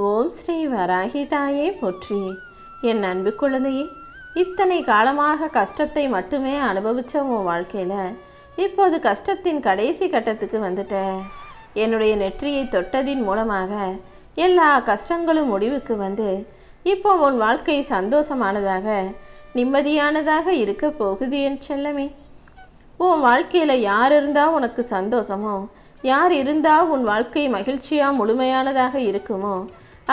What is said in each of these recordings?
ஓம் ஸ்ரீ வராகி தாயே போற்றி. என் அன்பு குழந்தையே, இத்தனை காலமாக கஷ்டத்தை மட்டுமே அனுபவிச்ச உன் வாழ்க்கையில் இப்போது கஷ்டத்தின் கடைசி கட்டத்துக்கு வந்துட்ட. என்னுடைய நெற்றியை தொட்டதின் மூலமாக எல்லா கஷ்டங்களும் முடிவுக்கு வந்து இப்போ உன் வாழ்க்கை சந்தோஷமானதாக நிம்மதியானதாக இருக்க போகுது என் செல்லமே. உன் வாழ்க்கையில் யார் இருந்தால் உனக்கு சந்தோஷமோ, யார் இருந்தால் உன் வாழ்க்கை மகிழ்ச்சியாக முழுமையானதாக இருக்குமோ,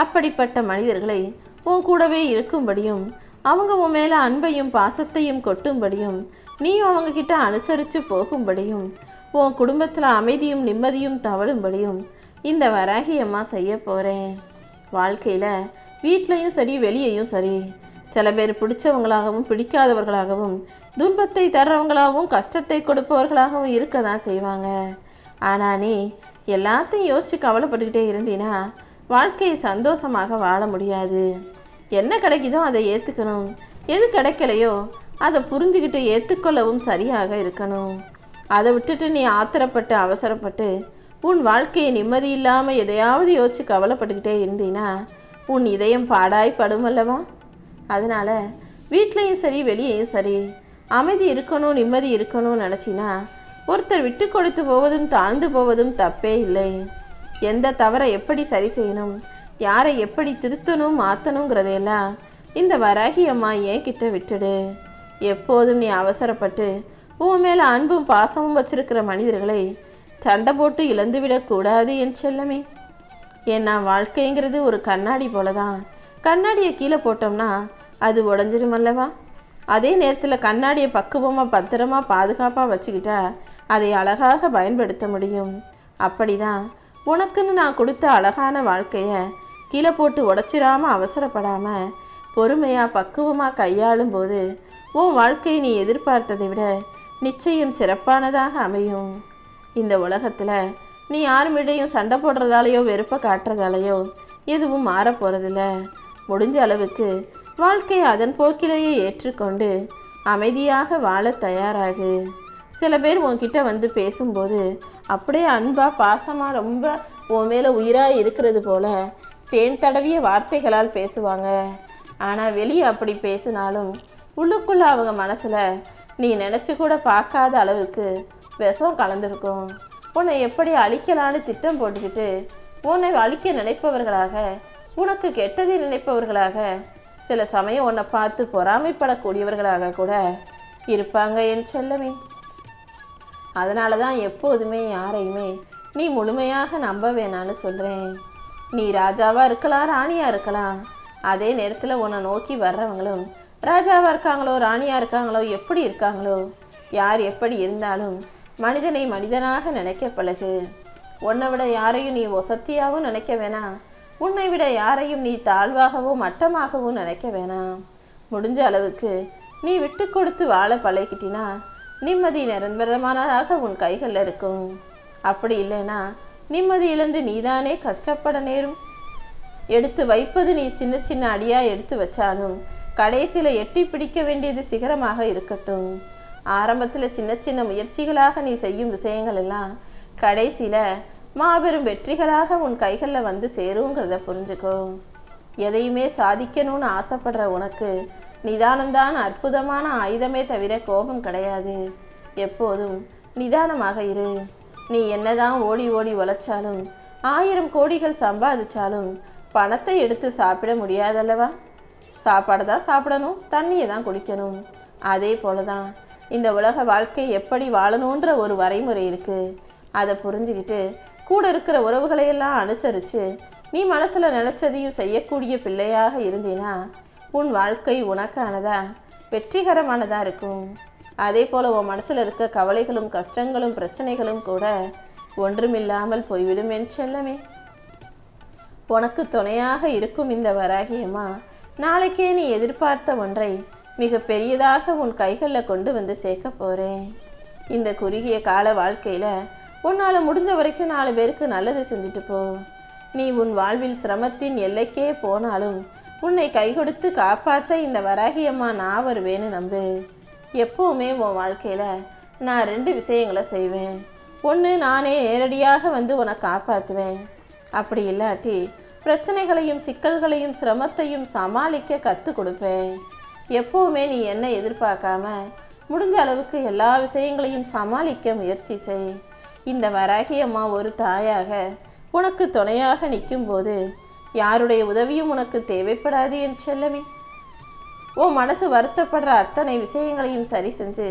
அப்படிப்பட்ட மனிதர்களை உன் கூடவே இருக்கும்படியும், அவங்க உன் மேலே அன்பையும் பாசத்தையும் கொட்டும்படியும், நீயும் அவங்க கிட்ட அனுசரித்து போகும்படியும், உன் குடும்பத்தில் அமைதியும் நிம்மதியும் தவழும்படியும் இந்த வராகி அம்மா செய்ய போகிறேன். வாழ்க்கையில் வீட்லையும் சரி வெளியையும் சரி, சில பேர் பிடிச்சவங்களாகவும் பிடிக்காதவர்களாகவும், துன்பத்தை தர்றவங்களாகவும் கஷ்டத்தை கொடுப்பவர்களாகவும் இருக்க தான் செய்வாங்க. ஆனால் நீ எல்லாத்தையும் யோசித்து கவலைப்பட்டுக்கிட்டே இருந்தீன்னா வாழ்க்கையை சந்தோஷமாக வாழ முடியாது. என்ன கிடைக்குதோ அதை ஏற்றுக்கணும், எது கிடைக்கலையோ அதை புரிஞ்சுக்கிட்டு ஏற்றுக்கொள்ளவும் சரியாக இருக்கணும். அதை விட்டுட்டு நீ ஆத்திரப்பட்டு அவசரப்பட்டு உன் வாழ்க்கையை நிம்மதி இல்லாமல் எதையாவது யோசிச்சு கவலைப்பட்டுக்கிட்டே இருந்தீன்னா உன் இதயம் பாடாய்ப்படும் அல்லவா? அதனால் வீட்லேயும் சரி வெளியேயும் சரி அமைதி இருக்கணும், நிம்மதி இருக்கணும்னு நினச்சின்னா ஒருத்தர் விட்டு கொடுத்து போவதும் தாழ்ந்து போவதும் தப்பே இல்லை. எந்த தவறை எப்படி சரி செய்யணும், யாரை எப்படி திருத்தணும் மாற்றணுங்கிறதையெல்லாம் இந்த வராகி அம்மா ஏன் கிட்ட விட்டுடு. எப்போதும் நீ அவசரப்பட்டு உன் மேலே அன்பும் பாசமும் வச்சிருக்கிற மனிதர்களை சண்டை போட்டு இழந்துவிடக்கூடாது என் செல்லமே. ஏன்னா வாழ்க்கைங்கிறது ஒரு கண்ணாடி போல தான். கண்ணாடியை கீழே போட்டோம்னா அது உடஞ்சிடும் அல்லவா? அதே நேரத்தில் கண்ணாடியை பக்குவமாக பத்திரமா பாதுகாப்பாக வச்சுக்கிட்டா அதை அழகாக பயன்படுத்த முடியும். அப்படிதான் உனக்குன்னு நான் கொடுத்த அழகான வாழ்க்கையை கீழே போட்டு உடச்சிடாமல் அவசரப்படாமல் பொறுமையாக பக்குவமாக கையாளும் போது உன் வாழ்க்கையை நீ எதிர்பார்த்ததை விட நிச்சயம் சிறப்பானதாக அமையும். இந்த உலகத்தில் நீ யாருமிடையும் சண்டை போடுறதாலேயோ வெறுப்பை காட்டுறதாலேயோ எதுவும் மாறப்போகிறதில்ல. முடிஞ்ச அளவுக்கு வாழ்க்கையை அதன் போக்கிலேயே ஏற்றுக்கொண்டு அமைதியாக வாழ தயாராகு. சில பேர் உன்கிட்ட வந்து பேசும்போது அப்படியே அன்பாக பாசமாக ரொம்ப உன் மேலே உயிராக இருக்கிறது போல தேன் தடவிய வார்த்தைகளால் பேசுவாங்க. ஆனால் வெளியே அப்படி பேசினாலும் உள்ளுக்குள்ளே அவங்க மனசில் நீ நினச்சி கூட பார்க்காத அளவுக்கு விஷம் கலந்துருக்கும். உன்னை எப்படி அழிக்கலான்னு திட்டம் போட்டுக்கிட்டு உன்னை அழிக்க நினைப்பவர்களாக, உனக்கு கெட்டதை நினைப்பவர்களாக, சில சமயம் உன்னை பார்த்து பொறாமைப்படக்கூடியவர்களாக கூட இருப்பாங்க என் செல்லமே. அதனால தான் எப்போதுமே யாரையுமே நீ முழுமையாக நம்ப வேணான்னு சொல்கிறேன். நீ ராஜாவாக இருக்கலாம், ராணியாக இருக்கலாம். அதே நேரத்தில் உன்னை நோக்கி வர்றவங்களும் ராஜாவாக இருக்காங்களோ ராணியாக இருக்காங்களோ எப்படி இருக்காங்களோ, யார் எப்படி இருந்தாலும் மனிதனை மனிதனாக நினைக்க பழகு. உன்னை விட யாரையும் நீ ஒசத்தியாகவும் நினைக்க வேணாம், உன்னை விட யாரையும் நீ தாழ்வாகவும் மட்டமாகவும் நினைக்க வேணாம். முடிஞ்ச அளவுக்கு நீ விட்டு கொடுத்து வாழ பழகிட்டினா நிம்மதி நிரந்தரமானதாக உன் கைகளில் இருக்கும். அப்படி இல்லைன்னா நிம்மதி இழந்து நீதானே கஷ்டப்பட நேரும். எடுத்து வைப்பது நீ சின்ன சின்ன அடியாக எடுத்து வச்சாலும் கடைசியில் எட்டி பிடிக்க வேண்டியது சிகரமாக இருக்கட்டும். ஆரம்பத்தில் சின்ன சின்ன முயற்சிகளாக நீ செய்யும் விஷயங்கள் எல்லாம் கடைசியில் மாபெரும் வெற்றிகளாக உன் கைகளில் வந்து சேருங்கிறத புரிஞ்சுக்கோ. எதையுமே சாதிக்கணும்னு ஆசைப்படுற உனக்கு நிதானம்தான் அற்புதமான ஆயுதமே தவிர கோபம் கிடையாது. எப்போதும் நிதானமாக இரு. நீ என்னதான் ஓடி ஓடி உழைச்சாலும் 1000 கோடிகள் சம்பாதிச்சாலும் பணத்தை எடுத்து சாப்பிட முடியாதல்லவா? சாப்பாடு தான் சாப்பிடணும், தண்ணியை தான் குடிக்கணும். அதே போல தான் இந்த உலக வாழ்க்கை எப்படி வாழணுன்ற ஒரு வரைமுறை இருக்குது. அதை புரிஞ்சுக்கிட்டு கூட இருக்கிற உறவுகளையெல்லாம் அனுசரித்து நீ மனசில் நினச்சதையும் செய்யக்கூடிய பிள்ளையாக இருந்தீனா உன் வாழ்க்கை உனக்கானதா வெற்றிகரமானதாக இருக்கும். அதே போல் உன் மனசில் இருக்க கவலைகளும் கஷ்டங்களும் பிரச்சனைகளும் கூட ஒன்றுமில்லாமல் போய்விடும் என் செல்லமே. உனக்கு துணையாக இருக்கும் இந்த வராகியம்மா நாளைக்கே நீ எதிர்பார்த்த ஒன்றை மிக பெரியதாக உன் கைகளில் கொண்டு வந்து சேர்க்க போகிறேன். இந்த குறுகிய கால வாழ்க்கையில் உன்னால் முடிஞ்ச வரைக்கும் 4 பேருக்கு நல்லது செஞ்சுட்டு போ. நீ உன் வாழ்வில் சிரமத்தின் எல்லைக்கே போனாலும் உன்னை கை கொடுத்து காப்பாற்ற இந்த வராகியம்மா நான் வருவேன்னு நம்பு. எப்போவுமே உன் வாழ்க்கையில் நான் 2 விஷயங்களை செய்வேன். ஒன்று, நானே நேரடியாக வந்து உன்னை காப்பாற்றுவேன். அப்படி இல்லாட்டி பிரச்சனைகளையும் சிக்கல்களையும் சிரமத்தையும் சமாளிக்க கற்றுக் கொடுப்பேன். எப்பவுமே நீ என்ன எதிர்பார்க்காம முடிஞ்ச அளவுக்கு எல்லா விஷயங்களையும் சமாளிக்க முயற்சி செய். இந்த வராகி அம்மா ஒரு தாயாக உனக்கு துணையாக நிற்கும் போது யாருடைய உதவியும் உனக்கு தேவைப்படாது என் செல்லமே. உன் மனசு வருத்தப்படுற அத்தனை விஷயங்களையும் சரி செஞ்சு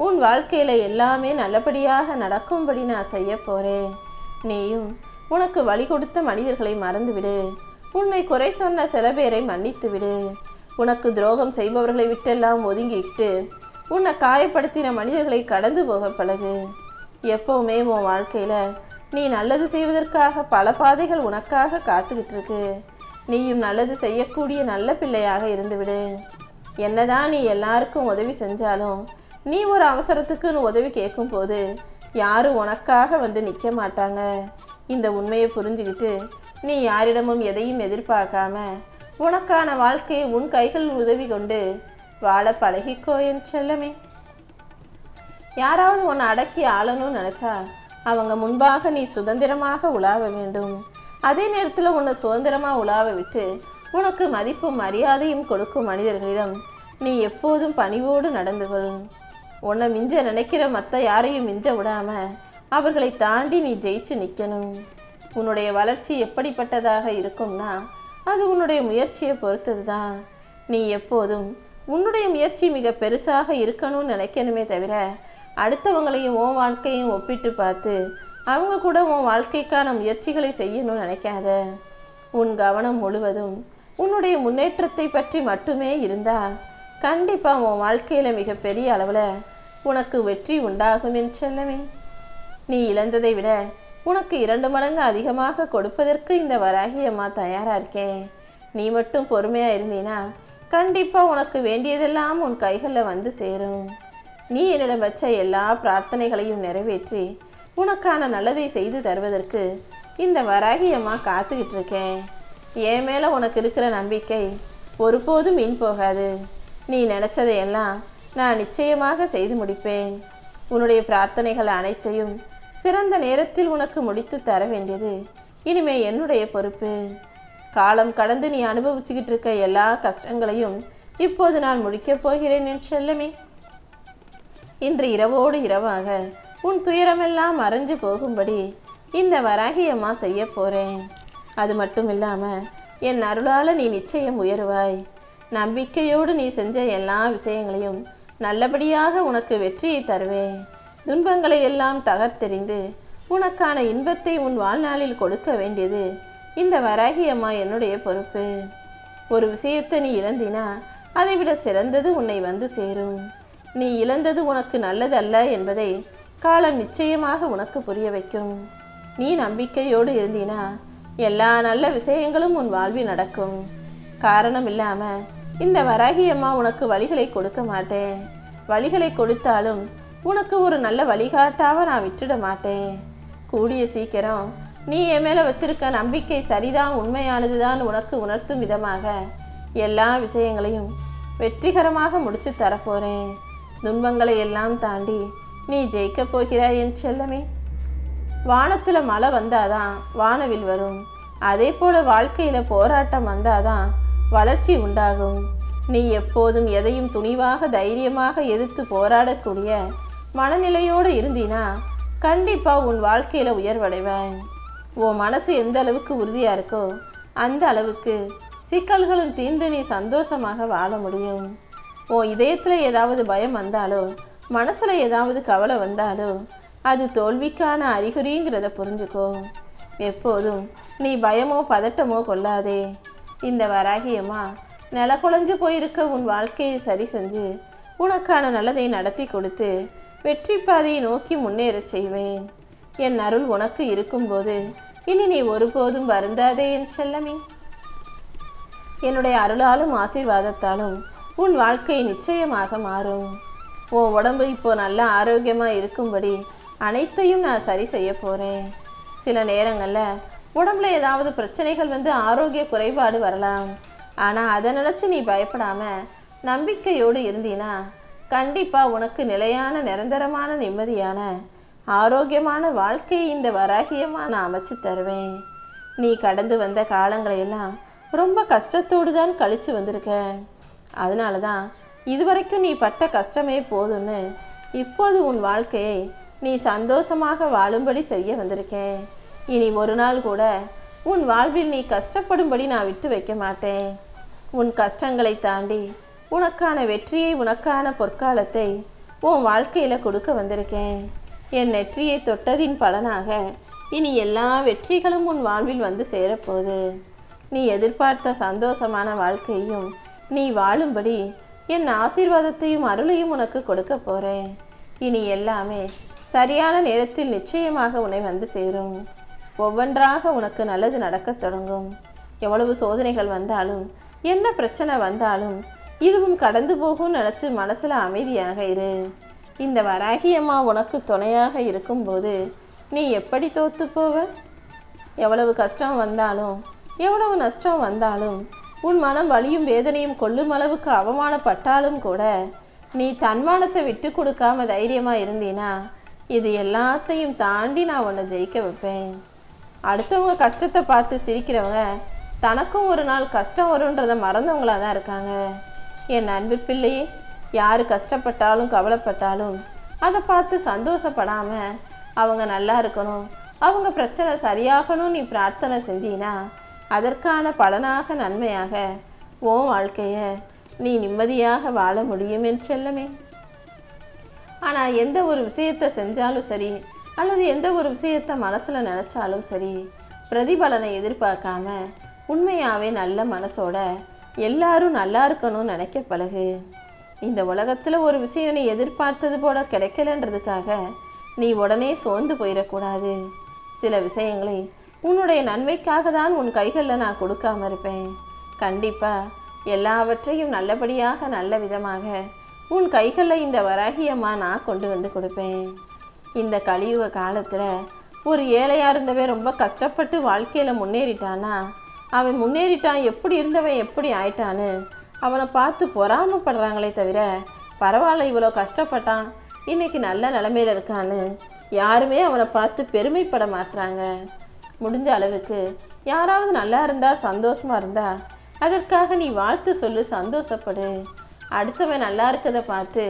உன் வாழ்க்கையில எல்லாமே நல்லபடியாக நடக்கும்படி நான் செய்ய போறேன். நீயும் உனக்கு வழி கொடுத்த மனிதர்களை மறந்துவிடு. உன்னை குறை சொன்ன சில பேரை மன்னித்து விடு. உனக்கு துரோகம் செய்பவர்களை விட்டெல்லாம் ஒதுங்கிக்கிட்டு உன்னை காயப்படுத்தின மனிதர்களை கடந்து போக பழகு. எப்பவுமே உன் வாழ்க்கையில நீ நல்லது செய்வதற்காக பல பாதைகள் உனக்காக காத்துக்கிட்டு இருக்கு. நீயும் நல்லது செய்யக்கூடிய நல்ல பிள்ளையாக இருந்துவிடு. என்னதான் நீ எல்லாருக்கும் உதவி செஞ்சாலும் நீ ஒரு அவசரத்துக்குன்னு உதவி கேட்கும் போது யாரும் உனக்காக வந்து நிற்க மாட்டாங்க. இந்த உண்மையை புரிஞ்சுக்கிட்டு நீ யாரிடமும் எதையும் எதிர்பார்க்காம உனக்கான வாழ்க்கையை உன் கைகள் உதவி கொண்டு வாழ பழகிக்கோ என் செல்லமே. யாராவது உன்னை அடக்கி ஆளணும்னு நினைச்சா அவங்க முன்பாக நீ சுதந்திரமாக உலாவ வேண்டும். அதே நேரத்தில் உன்னை சுதந்திரமா உலாவ விட்டு உனக்கு மதிப்பும் மரியாதையும் கொடுக்கும் மனிதர்களிடம் நீ எப்போதும் பணிவோடு நடந்து கொள். உன்னை மிஞ்ச நினைக்கிற மற்ற யாரையும் மிஞ்ச விடாம அவர்களை தாண்டி நீ ஜெயிச்சு நிற்கணும். உன்னுடைய வளர்ச்சி எப்படிப்பட்டதாக இருக்கும்னா அது உன்னுடைய முயற்சியை பொறுத்தது தான். நீ எப்போதும் உன்னுடைய முயற்சி மிக பெருசாக இருக்கணும்னு நினைக்கணுமே தவிர அடுத்தவங்களையும் உன் வாழ்க்கையும் ஒப்பிட்டு பார்த்து அவங்க கூட உன் வாழ்க்கைக்கான முயற்சிகளை செய்யணும்னு நினைக்காத. உன் கவனம் முழுவதும் உன்னுடைய முன்னேற்றத்தை பற்றி மட்டுமே இருந்தா கண்டிப்பா உன் வாழ்க்கையில மிகப்பெரிய அளவுல உனக்கு வெற்றி உண்டாகும் என் செல்லமே. நீ இழந்ததை விட உனக்கு 2 மடங்கு அதிகமாக கொடுப்பதற்கு இந்த வராகி அம்மா தயாரா இருக்கேன். நீ மட்டும் பொறுமையா இருந்தீனா கண்டிப்பா உனக்கு வேண்டியதெல்லாம் உன் கைகளில் வந்து சேரும். நீ என்னிடம் வச்ச எல்லா பிரார்த்தனைகளையும் நிறைவேற்றி உனக்கான நல்லதை செய்து தருவதற்கு இந்த வராகி அம்மா காத்துக்கிட்டு இருக்கேன். என் மேல உனக்கு இருக்கிற நம்பிக்கை ஒருபோதும் வீண் போகாது. நீ நினைச்சதையெல்லாம் நான் நிச்சயமாக செய்து முடிப்பேன். உன்னுடைய பிரார்த்தனைகள் அனைத்தையும் சிறந்த நேரத்தில் உனக்கு முடித்து தர வேண்டியது இனிமே என்னுடைய பொறுப்பு. காலம் கடந்து நீ அனுபவிச்சுக்கிட்டு இருக்க எல்லா கஷ்டங்களையும் இப்போது நான் முடிக்கப் போகிறேன் என் செல்லமே. இன்று இரவோடு இரவாக உன் துயரமெல்லாம் மறைஞ்சு போகும்படி இந்த வராகி அம்மா செய்ய போறேன். அது மட்டும் இல்லாம என் அருளால நீ நிச்சயம் உயருவாய். நம்பிக்கையோடு நீ செஞ்ச எல்லா விஷயங்களையும் நல்லபடியாக உனக்கு வெற்றியை தருவேன். துன்பங்களை எல்லாம் தகர்த்தெறிந்து உனக்கான இன்பத்தை உன் வாழ்நாளில் கொடுக்க வேண்டியது இந்த வராகி அம்மா என்னுடைய பொறுப்பு. ஒரு விஷயத்தை நீ இழந்தினா அதை விட சிறந்தது உன்னை வந்து சேரும். நீ இழந்தது உனக்கு நல்லதல்ல என்பதை காலம் நிச்சயமாக உனக்கு புரிய வைக்கும். நீ நம்பிக்கையோடு இருந்தினா எல்லா நல்ல விஷயங்களும் உன் வாழ்வில் நடக்கும். காரணம் இல்லாம இந்த வராகி அம்மா உனக்கு வழிகளை கொடுக்க மாட்டேன். வழிகளை கொடுத்தாலும் உனக்கு ஒரு நல்ல வழிகாட்டாம நான் விட்டுட மாட்டேன். கூடிய சீக்கிரம் நீ என் மேல வச்சிருக்க நம்பிக்கை சரிதான், உண்மையானதுதான் உனக்கு உணர்த்தும் விதமாக எல்லா விஷயங்களையும் வெற்றிகரமாக முடிச்சு தரப்போறேன். துன்பங்களை எல்லாம் தாண்டி நீ ஜெயிக்க போகிறாய் என் செல்லமே. வானத்துல மழை வந்தாதான் வானவில் வரும். அதே போல வாழ்க்கையில போராட்டம் வந்தாதான் வளர்ச்சி உண்டாகும். நீ எப்போதும் எதையும் துணிவாக தைரியமாக எதிர்த்து போராடக்கூடிய மனநிலையோடு இருந்தினா கண்டிப்பா உன் வாழ்க்கையில உயர்வடைவாய். உன் மனசு எந்த அளவுக்கு உறுதியா இருக்கோ அந்த அளவுக்கு சிக்கல்களும் தீர்ந்து நீ சந்தோஷமாக வாழ முடியும். உன் இதயத்துல ஏதாவது பயம் வந்தாலோ மனசுல ஏதாவது கவலை வந்தாலோ அது தோல்விக்கான அறிகுறிங்கிறத புரிஞ்சுக்கோ. எப்போதும் நீ பயமோ பதட்டமோ கொள்ளாதே. இந்த வராகி அம்மா நில குலைஞ்சு போயிருக்க உன் வாழ்க்கையை சரி செஞ்சு உனக்கான நல்லதை நடத்தி கொடுத்து வெற்றி பாதையை நோக்கி முன்னேற செய்வேன். என் அருள் உனக்கு இருக்கும்போது இனி நீ ஒருபோதும் வருந்தாதே என் செல்லமே. என்னுடைய அருளாலும் ஆசீர்வாதத்தாலும் உன் வாழ்க்கை நிச்சயமாக மாறும். உன் உடம்பு இப்போ நல்ல ஆரோக்கியமா இருக்கும்படி அனைத்தையும் நான் சரி செய்ய போறேன். சில நேரங்கள்ல உடம்புல ஏதாவது பிரச்சனைகள் வந்து ஆரோக்கிய குறைபாடு வரலாம். ஆனா அதை நினைச்சு நீ பயப்படாம நம்பிக்கையோடு இருந்தீனா கண்டிப்பா உனக்கு நிலையான நிரந்தரமான நிம்மதியான ஆரோக்கியமான வாழ்க்கையை இந்த வராகியமா நான் அமைச்சு தருவேன். நீ கடந்து வந்த காலங்களை எல்லாம் ரொம்ப கஷ்டத்தோடு தான் கழிச்சு வந்திருக்க. அதனால தான் இதுவரைக்கும் நீ பட்ட கஷ்டமே போதும்னு இப்போது உன் வாழ்க்கையை நீ சந்தோஷமாக வாழும்படி செய்ய வந்திருக்கேன். இனி ஒரு நாள் கூட உன் வாழ்வில் நீ கஷ்டப்படும்படி நான் விட்டு வைக்க மாட்டேன். உன் கஷ்டங்களை தாண்டி உனக்கான வெற்றியை, உனக்கான பொற்காலத்தை உன் வாழ்க்கையில் கொடுக்க வந்திருக்கேன். என் நெற்றியை தொட்டதின் பலனாக இனி எல்லா வெற்றிகளும் உன் வாழ்வில் வந்து சேரப்போகுது. நீ எதிர்பார்த்த சந்தோஷமான வாழ்க்கையும் நீ வாழும்படி என் ஆசீர்வாதத்தையும் அருளையும் உனக்கு கொடுக்க போகிறேன். இனி எல்லாமே சரியான நேரத்தில் நிச்சயமாக உன்னை வந்து சேரும். ஒவ்வொன்றாக உனக்கு நல்லது நடக்கத் தொடங்கும். எவ்வளவு சோதனைகள் வந்தாலும், என்ன பிரச்சனை வந்தாலும் இதுவும் கடந்து போகும் நினச்சி மனசில் அமைதியாக இரு. இந்த வராகி அம்மா உனக்கு துணையாக இருக்கும்போது நீ எப்படி தோத்து போவ? எவ்வளவு கஷ்டம் வந்தாலும், எவ்வளவு நஷ்டம் வந்தாலும், உன் மனம் வலியும் வேதனையும் கொள்ளும் அளவுக்கு அவமானப்பட்டாலும் கூட நீ தன்மானத்தை விட்டு கொடுக்காம தைரியமாக இருந்தீனா இது எல்லாத்தையும் தாண்டி நான் உன்னை ஜெயிக்க வைப்பேன். அடுத்தவங்க கஷ்டத்தை பார்த்து சிரிக்கிறவங்க தனக்கும் ஒரு நாள் கஷ்டம் வரும்ன்றதை மறந்தவங்களாக தான் இருக்காங்க. என் அன்பு பிள்ளையே, யார் கஷ்டப்பட்டாலும் கவலைப்பட்டாலும் அதை பார்த்து சந்தோஷப்படாமல் அவங்க நல்லா இருக்கணும், அவங்க பிரச்சனை சரியாகணும் நீ பிரார்த்தனை செஞ்சீனா அதற்கான பலனாக, நன்மையாக உன் வாழ்க்கையை நீ நிம்மதியாக வாழ முடியும் என் செல்லமே. ஆனால் எந்த ஒரு விஷயத்தை செஞ்சாலும் சரி, அல்லது எந்த ஒரு விஷயத்தை மனசில் நினச்சாலும் சரி, பிரதிபலனை எதிர்பார்க்காம உண்மையாகவே நல்ல மனசோட எல்லாரும் நல்லா இருக்கணும்னு நினைக்க பழகு. இந்த உலகத்தில் ஒரு விஷயம் நீ எதிர்பார்த்தது போல கிடைக்கலன்றதுக்காக நீ உடனே சோர்ந்து போயிடக்கூடாது. சில விஷயங்களை உன்னுடைய நன்மைக்காக தான் உன் கைகளில் நான் கொடுக்காம இருப்பேன். கண்டிப்பாக எல்லாவற்றையும் நல்லபடியாக, நல்ல விதமாக உன் கைகளில் இந்த வராகியம்மா நான் கொண்டு வந்து கொடுப்பேன். இந்த கலியுக காலத்தில் ஒரு ஏழையாக இருந்தவன் ரொம்ப கஷ்டப்பட்டு வாழ்க்கையில் முன்னேறிட்டானா, அவன் முன்னேறிட்டான், எப்படி இருந்தவன் எப்படி ஆயிட்டான்னு அவனை பார்த்து பொறாமப்படுறாங்களே தவிர, பரவாயில்ல இவ்வளோ கஷ்டப்பட்டான், இன்னைக்கு நல்ல நிலைமையில் இருக்கான்னு யாருமே அவனை பார்த்து பெருமைப்பட மாட்டாங்க. முடிஞ்ச அளவுக்கு யாராவது நல்லா இருந்தா, சந்தோஷமா இருந்தா அதற்காக நீ வாழ்த்து சொல்லு, சந்தோஷப்படு. அடுத்தவன் நல்லா இருக்கதை பார்த்து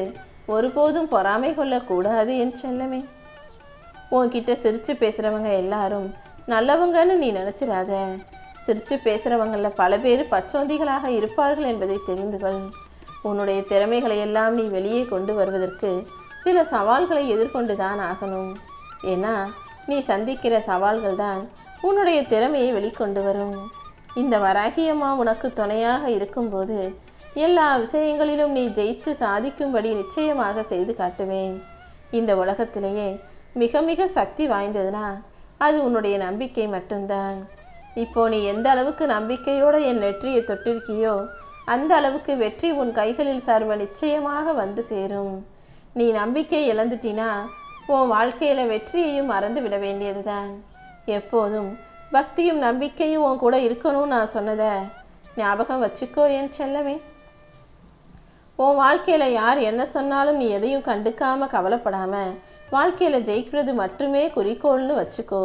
ஒருபோதும் பொறாமை கொள்ளக்கூடாது என் செல்லமே. உன்கிட்ட சிரித்து பேசுகிறவங்க எல்லாரும் நல்லவங்கன்னு நீ நினச்சிடாத. சிரித்து பேசுகிறவங்களில் பல பேர் பச்சோந்திகளாக இருப்பார்கள் என்பதை தெரிந்து கொள். உன்னுடைய திறமைகளை எல்லாம் நீ வெளியே கொண்டு வருவதற்கு சில சவால்களை எதிர்கொண்டு தான் ஆகணும். ஏன்னா நீ சந்திக்கிற சவால்கள் தான் உன்னுடைய திறமையை வெளிக்கொண்டு வரும். இந்த வராகியம்மா உனக்கு துணையாக இருக்கும்போது எல்லா விஷயங்களிலும் நீ ஜெயிச்சு சாதிக்கும்படி நிச்சயமாக செய்து காட்டுவேன். இந்த உலகத்திலேயே மிக மிக சக்தி வாய்ந்ததுன்னா அது உன்னுடைய நம்பிக்கை மட்டும்தான். இப்போ நீ எந்த அளவுக்கு நம்பிக்கையோடு என் நெற்றியை தொட்டிருக்கியோ அந்த அளவுக்கு வெற்றி உன் கைகளில் சர்வ நிச்சயமாக வந்து சேரும். நீ நம்பிக்கை இழந்துட்டினா உன் வாழ்க்கையில் வெற்றியையும் மறந்து விட வேண்டியதுதான். எப்போதும் பக்தியும் நம்பிக்கையும் உன் கூட இருக்கணும்னு நான் சொன்னதை ஞாபகம் வச்சுக்கோ என் செல்லமே. உன் வாழ்க்கையில் யார் என்ன சொன்னாலும் நீ எதையும் கண்டுக்காமல் கவலைப்படாமல் வாழ்க்கையில் ஜெயிக்கிறது மட்டுமே குறிக்கோள்னு வச்சுக்கோ.